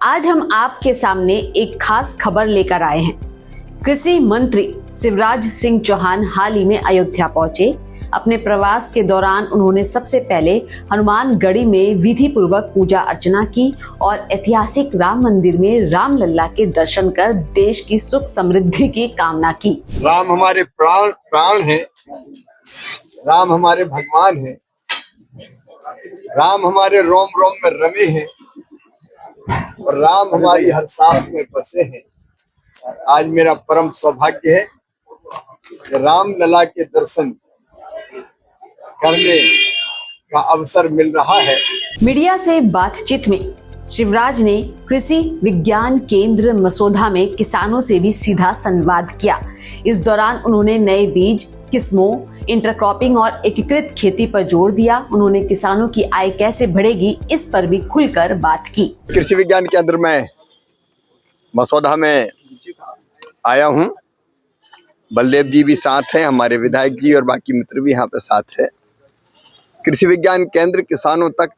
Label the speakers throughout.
Speaker 1: आज हम आपके सामने एक खास खबर लेकर आए हैं। कृषि मंत्री शिवराज सिंह चौहान हाल ही में अयोध्या पहुंचे। अपने प्रवास के दौरान उन्होंने सबसे पहले हनुमानगढ़ी में विधि पूर्वक पूजा अर्चना की और ऐतिहासिक राम मंदिर में राम लल्ला के दर्शन कर देश की सुख समृद्धि की कामना की।
Speaker 2: राम हमारे प्राण है, राम हमारे भगवान है, राम हमारे रोम रोम में रमे हैं और राम हमारी हर सांस में बसे हैं। आज मेरा परम सौभाग्य है कि राम लला के दर्शन करने का अवसर मिल रहा है।
Speaker 1: मीडिया से बातचीत में शिवराज ने कृषि विज्ञान केंद्र मसौदा में किसानों से भी सीधा संवाद किया। इस दौरान उन्होंने नए बीज, किस्मों, इंटरक्रॉपिंग और एकीकृत खेती पर जोर दिया। उन्होंने किसानों की आय कैसे बढ़ेगी इस पर भी खुलकर बात की।
Speaker 2: कृषि विज्ञान केंद्र में मसौदा में आया हूँ। बलदेव जी भी साथ हैं, हमारे विधायक जी और बाकी मित्र भी यहाँ पे साथ है। कृषि विज्ञान केंद्र किसानों तक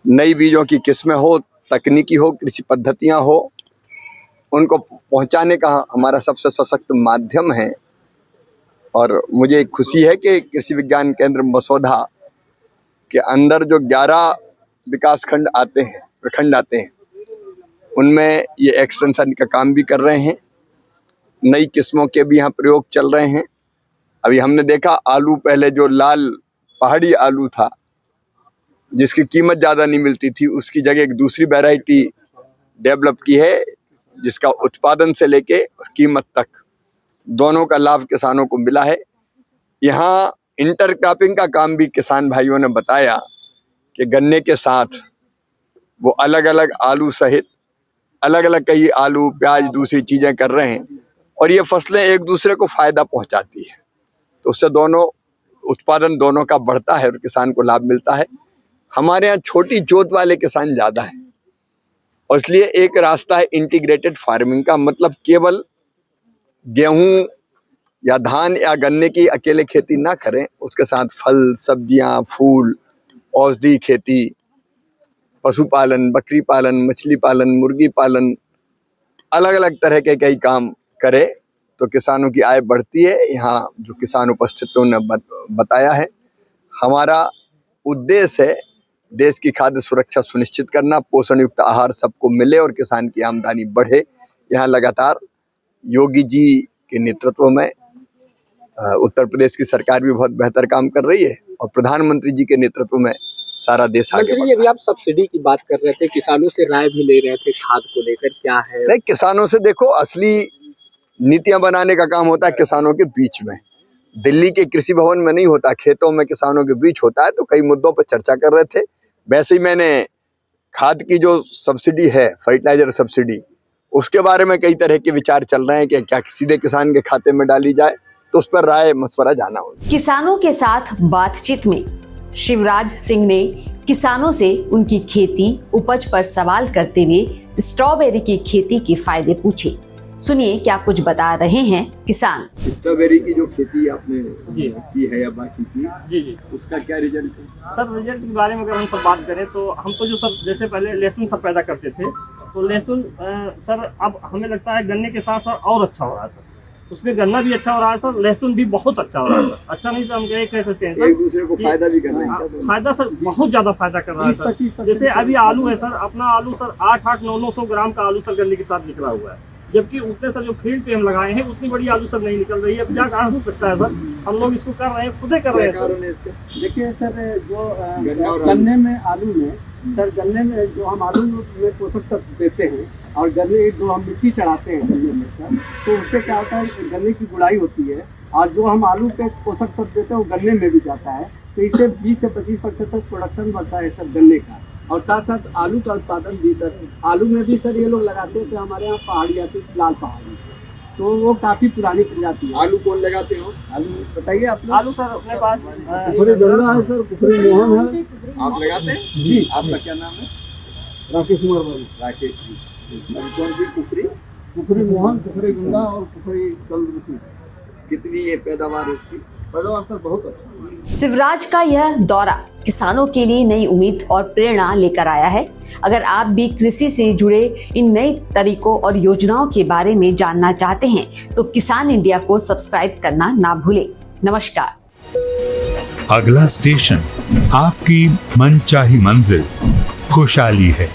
Speaker 2: नई बीजों की किस्में हो, तकनीकी हो, कृषि पद्धतियां हो, उनको पहुंचाने का हमारा सबसे सशक्त माध्यम है। और मुझे खुशी है कि कृषि विज्ञान केंद्र मसौदा के अंदर जो 11 विकास खंड आते हैं, प्रखंड आते हैं, उनमें ये एक्सटेंशन का काम भी कर रहे हैं। नई किस्मों के भी यहाँ प्रयोग चल रहे हैं। अभी हमने देखा आलू, पहले जो लाल पहाड़ी आलू था जिसकी कीमत ज़्यादा नहीं मिलती थी, उसकी जगह एक दूसरी वैरायटी डेवलप की है जिसका उत्पादन से लेके कीमत तक दोनों का लाभ किसानों को मिला है। यहाँ इंटरक्रॉपिंग का काम भी किसान भाइयों ने बताया कि गन्ने के साथ वो अलग अलग आलू सहित अलग अलग कई आलू, प्याज, दूसरी चीज़ें कर रहे हैं और ये फसलें एक दूसरे को फायदा पहुंचाती है। तो उससे दोनों उत्पादन दोनों का बढ़ता है और किसान को लाभ मिलता है। हमारे यहाँ छोटी जोत वाले किसान ज़्यादा हैं और इसलिए एक रास्ता है इंटीग्रेटेड फार्मिंग का। मतलब केवल गेहूं या धान या गन्ने की अकेले खेती ना करें, उसके साथ फल, सब्जियां, फूल, औषधि खेती, पशुपालन, बकरी पालन, मछली पालन, मुर्गी पालन, अलग अलग तरह के कई काम करे तो किसानों की आय बढ़ती है। यहाँ जो किसान उपस्थितों ने बताया है, हमारा उद्देश्य है देश की खाद्य सुरक्षा सुनिश्चित करना, पोषण युक्त आहार सबको मिले और किसान की आमदनी बढ़े। यहाँ लगातार योगी जी के नेतृत्व में उत्तर प्रदेश की सरकार भी बहुत बेहतर काम कर रही है और प्रधानमंत्री जी के नेतृत्व में सारा देश आगे बढ़ रहा है।
Speaker 3: अभी आप सब्सिडी की बात कर रहे थे, किसानों से राय भी ले रहे थे खाद को लेकर, क्या है?
Speaker 2: नहीं, किसानों से देखो, असली नीतियां बनाने का काम होता है किसानों के बीच में। दिल्ली के कृषि भवन में नहीं होता, खेतों में किसानों के बीच होता है। तो कई मुद्दों पर चर्चा कर रहे थे। वैसे ही मैंने खाद की जो सब्सिडी है, फर्टिलाइजर सब्सिडी, उसके बारे में कई तरह के विचार चल रहे हैं कि क्या सीधे किसान के खाते में डाली जाए, तो उस पर राय मशवरा जाना होगा।
Speaker 1: किसानों के साथ बातचीत में शिवराज सिंह ने किसानों से उनकी खेती उपज पर सवाल करते हुए स्ट्रॉबेरी की खेती के फायदे पूछे। सुनिए क्या कुछ बता रहे हैं किसान।
Speaker 2: स्ट्रॉबेरी की जो खेती आपने की है या बाकी की,
Speaker 4: जी,
Speaker 2: उसका क्या रिजल्ट है?
Speaker 4: सर रिजल्ट के बारे में अगर हम सब बात करें तो हम तो जो सब जैसे पहले लहसुन सब पैदा करते थे, तो लहसुन सर अब हमें लगता है गन्ने के साथ साथ और अच्छा हो रहा है सर। उसमें गन्ना भी अच्छा हो रहा है सर, लहसुन भी बहुत अच्छा हो रहा है सर। अच्छा नहीं तो हम कह सकते हैं सर,
Speaker 2: एक दूसरे को फायदा भी कर रहे हैं।
Speaker 4: फायदा सर बहुत ज्यादा फायदा कर रहा है सर। जैसे अभी आलू है सर, अपना आलू सर 800-900 ग्राम का आलू सर गन्ने के साथ निकला हुआ है, जबकि उसने सर जो फील्ड पे हम लगाए हैं उतनी बड़ी आलू सर नहीं निकल रही है। अब क्या कारण हो सकता है सर? हम लोग इसको कर रहे हैं, खुदे कर रहे हैं।
Speaker 3: देखिए सर, जो गन्ने में आलू में सर, गन्ने में जो हम आलू में पोषक तत्व देते हैं और गन्ने जो हम मिट्टी चढ़ाते हैं गन्ने में सर, तो उससे क्या होता है, गन्ने की गुड़ाई होती है और जो हम आलू पे पोषक तत्व देते हैं वो गन्ने में भी जाता है। तो इससे 20 से 25% तक प्रोडक्शन बढ़ता है सर गन्ने का। और साथ साथ आलू का उत्पादन भी सर, आलू में भी सर ये लोग लगाते हैं। तो हमारे यहाँ पहाड़ी आती है, लाल पहाड़ी, तो वो काफी पुरानी प्रजाति है।
Speaker 2: आलू कौन लगाते हो?
Speaker 3: आलू बताइए आप।
Speaker 4: आलू सर अपने पास
Speaker 3: कुफरी गंगा है सर, कुफरी मोहन है।
Speaker 2: आप लगाते हैं जी? आपका क्या नाम है?
Speaker 3: राकेश कुमार बाबू।
Speaker 2: राकेश जी। कौन सी कुफरी?
Speaker 3: कुफरी मोहन, कुफरी गंगा और कुफरी कल।
Speaker 2: कितनी है पैदावार उसकी?
Speaker 3: पैदावार सर बहुत अच्छा।
Speaker 1: शिवराज का यह दौरा किसानों के लिए नई उम्मीद और प्रेरणा लेकर आया है। अगर आप भी कृषि से जुड़े इन नए तरीकों और योजनाओं के बारे में जानना चाहते हैं तो किसान इंडिया को सब्सक्राइब करना ना भूलें। नमस्कार।
Speaker 5: अगला स्टेशन आपकी मनचाही मंजिल खुशहाली है।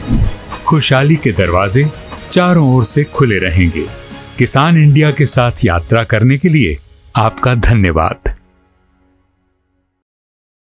Speaker 5: खुशहाली के दरवाजे चारों ओर से खुले रहेंगे। किसान इंडिया के साथ यात्रा करने के लिए आपका धन्यवाद।